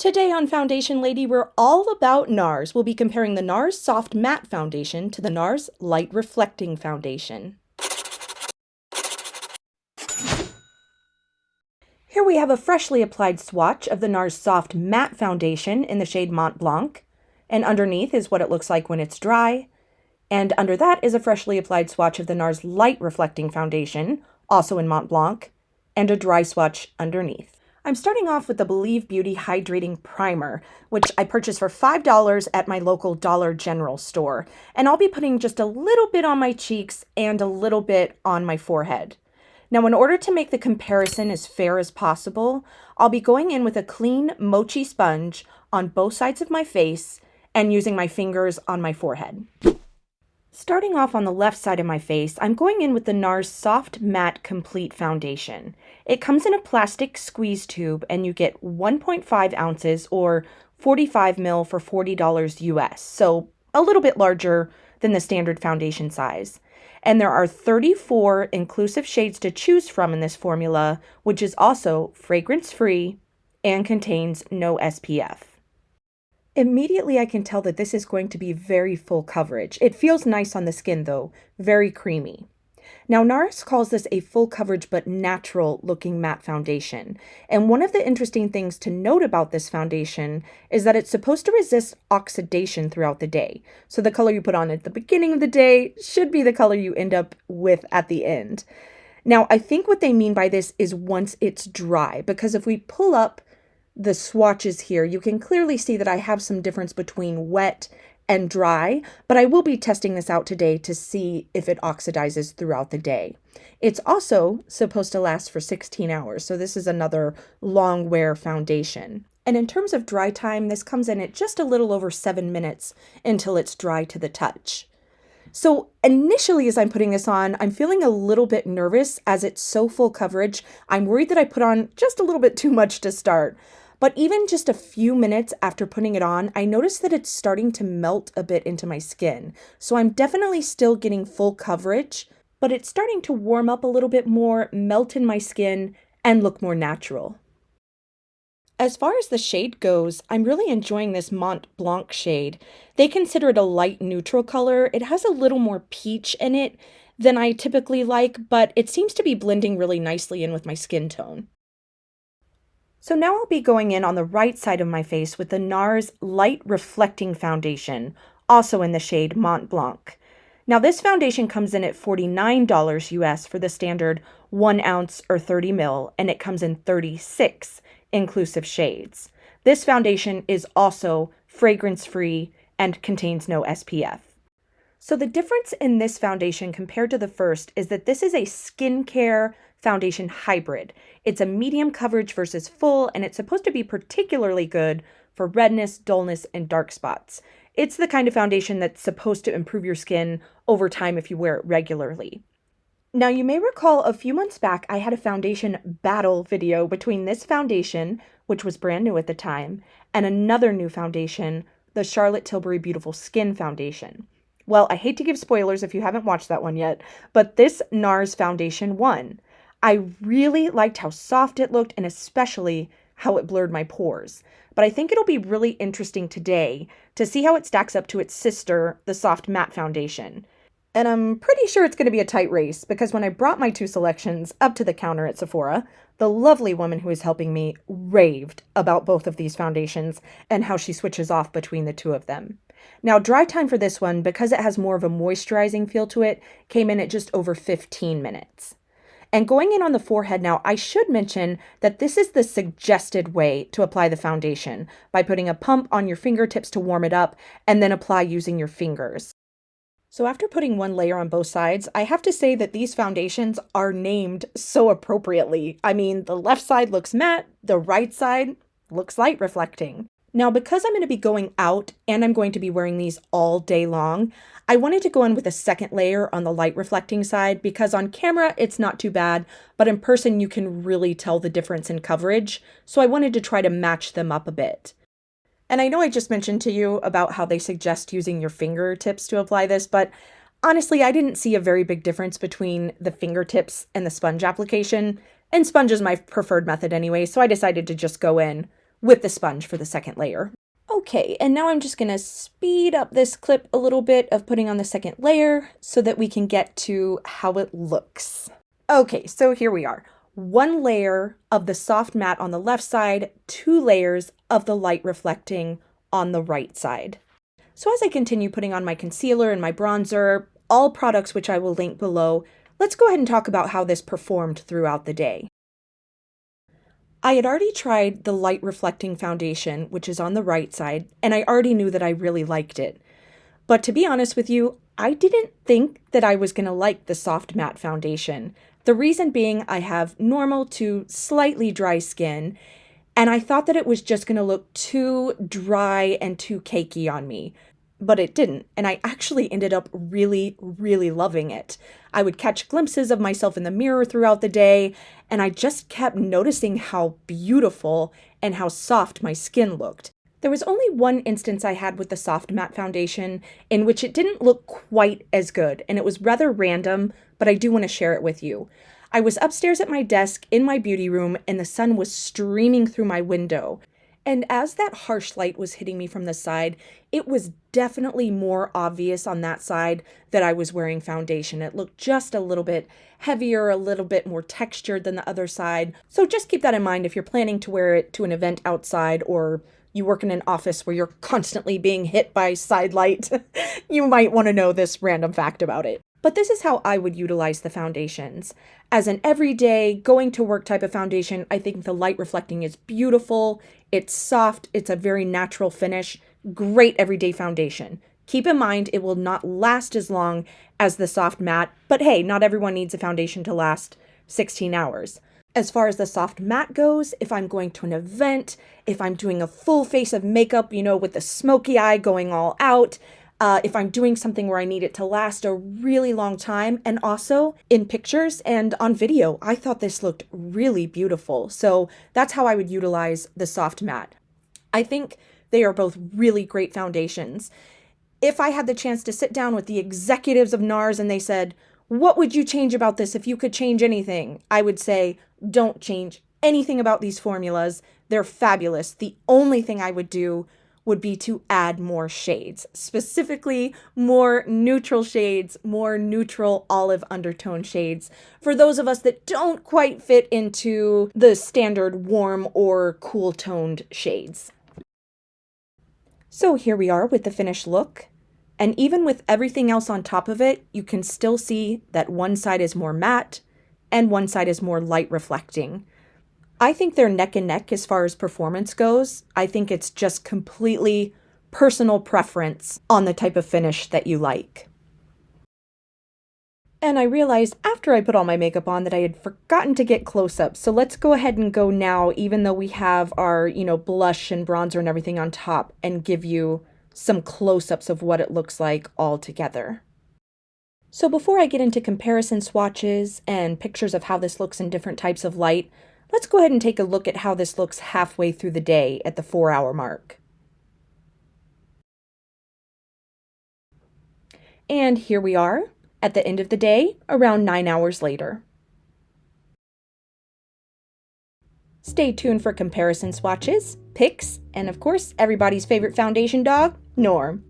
Today on Foundation Lady, we're all about NARS. We'll be comparing the NARS Soft Matte Foundation to the NARS Light Reflecting Foundation. Here we have a freshly applied swatch of the NARS Soft Matte Foundation in the shade Mont Blanc, and underneath is what it looks like when it's dry, and under that is a freshly applied swatch of the NARS Light Reflecting Foundation, also in Mont Blanc, and a dry swatch underneath. I'm starting off with the Believe Beauty Hydrating Primer, which I purchased for $5 at my local Dollar General store, and I'll be putting just a little bit on my cheeks and a little bit on my forehead. Now, in order to make the comparison as fair as possible, I'll be going in with a clean mochi sponge on both sides of my face and using my fingers on my forehead. Starting off on the left side of my face, I'm going in with the NARS Soft Matte Complete Foundation. It comes in a plastic squeeze tube and you get 1.5 ounces or 45 ml for $40 US, so a little bit larger than the standard foundation size. And there are 34 inclusive shades to choose from in this formula, which is also fragrance-free and contains no SPF. Immediately I can tell that this is going to be very full coverage. It feels nice on the skin though, very creamy. Now NARS calls this a full coverage but natural looking matte foundation. And one of the interesting things to note about this foundation is that it's supposed to resist oxidation throughout the day. So the color you put on at the beginning of the day should be the color you end up with at the end. Now I think what they mean by this is once it's dry, because if we pull up the swatches here, you can clearly see that I have some difference between wet and dry, but I will be testing this out today to see if it oxidizes throughout the day. It's also supposed to last for 16 hours, so this is another long wear foundation. And in terms of dry time, this comes in at just a little over 7 minutes until it's dry to the touch. So initially as I'm putting this on, I'm feeling a little bit nervous as it's so full coverage. I'm worried that I put on just a little bit too much to start. But even just a few minutes after putting it on, I noticed that it's starting to melt a bit into my skin. So I'm definitely still getting full coverage, but it's starting to warm up a little bit more, melt in my skin, and look more natural. As far as the shade goes, I'm really enjoying this Mont Blanc shade. They consider it a light neutral color. It has a little more peach in it than I typically like, but it seems to be blending really nicely in with my skin tone. So now I'll be going in on the right side of my face with the NARS Light Reflecting Foundation, also in the shade Mont Blanc. Now this foundation comes in at $49 US for the standard 1 ounce or 30 ml, and it comes in 36 inclusive shades. This foundation is also fragrance-free and contains no SPF. So the difference in this foundation compared to the first is that this is a skincare foundation hybrid. It's a medium coverage versus full, and it's supposed to be particularly good for redness, dullness, and dark spots. It's the kind of foundation that's supposed to improve your skin over time if you wear it regularly. Now, you may recall a few months back, I had a foundation battle video between this foundation, which was brand new at the time, and another new foundation, the Charlotte Tilbury Beautiful Skin Foundation. Well, I hate to give spoilers if you haven't watched that one yet, but this NARS foundation won. I really liked how soft it looked and especially how it blurred my pores. But I think it'll be really interesting today to see how it stacks up to its sister, the Soft Matte Foundation. And I'm pretty sure it's going to be a tight race because when I brought my two selections up to the counter at Sephora, the lovely woman who is helping me raved about both of these foundations and how she switches off between the two of them. Now, dry time for this one, because it has more of a moisturizing feel to it, came in at just over 15 minutes. And going in on the forehead now, I should mention that this is the suggested way to apply the foundation, by putting a pump on your fingertips to warm it up and then apply using your fingers. So after putting one layer on both sides, I have to say that these foundations are named so appropriately. I mean, the left side looks matte, the right side looks light reflecting. Now, because I'm going to be going out and I'm going to be wearing these all day long, I wanted to go in with a second layer on the light reflecting side because on camera it's not too bad, but in person you can really tell the difference in coverage. So I wanted to try to match them up a bit. And I know I just mentioned to you about how they suggest using your fingertips to apply this, but honestly, I didn't see a very big difference between the fingertips and the sponge application. And sponge is my preferred method anyway, so I decided to just go in with the sponge for the second layer. Okay, and now I'm just going to speed up this clip a little bit of putting on the second layer so that we can get to how it looks. Okay, so here we are. 1 layer of the soft matte on the left side, 2 layers of the light reflecting on the right side. So as I continue putting on my concealer and my bronzer, all products which I will link below, let's go ahead and talk about how this performed throughout the day. I had already tried the light reflecting foundation, which is on the right side, and I already knew that I really liked it. But to be honest with you, I didn't think that I was going to like the soft matte foundation. The reason being I have normal to slightly dry skin, and I thought that it was just going to look too dry and too cakey on me. But it didn't, and I actually ended up really, really loving it. I would catch glimpses of myself in the mirror throughout the day, and I just kept noticing how beautiful and how soft my skin looked. There was only one instance I had with the soft matte foundation in which it didn't look quite as good, and it was rather random, but I do want to share it with you. I was upstairs at my desk in my beauty room, and the sun was streaming through my window. And as that harsh light was hitting me from the side, it was definitely more obvious on that side that I was wearing foundation. It looked just a little bit heavier, a little bit more textured than the other side. So just keep that in mind if you're planning to wear it to an event outside, or you work in an office where you're constantly being hit by side light. You might want to know this random fact about it. But this is how I would utilize the foundations. As an everyday, going to work type of foundation, I think the light reflecting is beautiful. It's soft. It's a very natural finish. Great everyday foundation. Keep in mind, it will not last as long as the soft matte, but hey, not everyone needs a foundation to last 16 hours. As far as the soft matte goes, if I'm going to an event, if I'm doing a full face of makeup, with the smoky eye going all out, if I'm doing something where I need it to last a really long time, and also in pictures and on video, I thought this looked really beautiful. So that's how I would utilize the soft matte. I think they are both really great foundations. If I had the chance to sit down with the executives of NARS and they said, "What would you change about this if you could change anything?" I would say, don't change anything about these formulas. They're fabulous. The only thing I would do would be to add more shades, specifically more neutral shades, more neutral olive undertone shades for those of us that don't quite fit into the standard warm or cool toned shades. So here we are with the finished look. And even with everything else on top of it, you can still see that one side is more matte and one side is more light reflecting. I think they're neck and neck as far as performance goes. I think it's just completely personal preference on the type of finish that you like. And I realized after I put all my makeup on that I had forgotten to get close-ups. So let's go ahead and go now, even though we have our, blush and bronzer and everything on top, and give you some close-ups of what it looks like all together. So before I get into comparison swatches and pictures of how this looks in different types of light, let's go ahead and take a look at how this looks halfway through the day at the 4-hour mark. And here we are at the end of the day, around 9 hours later. Stay tuned for comparison swatches, pics, and of course, everybody's favorite foundation dog, Norm.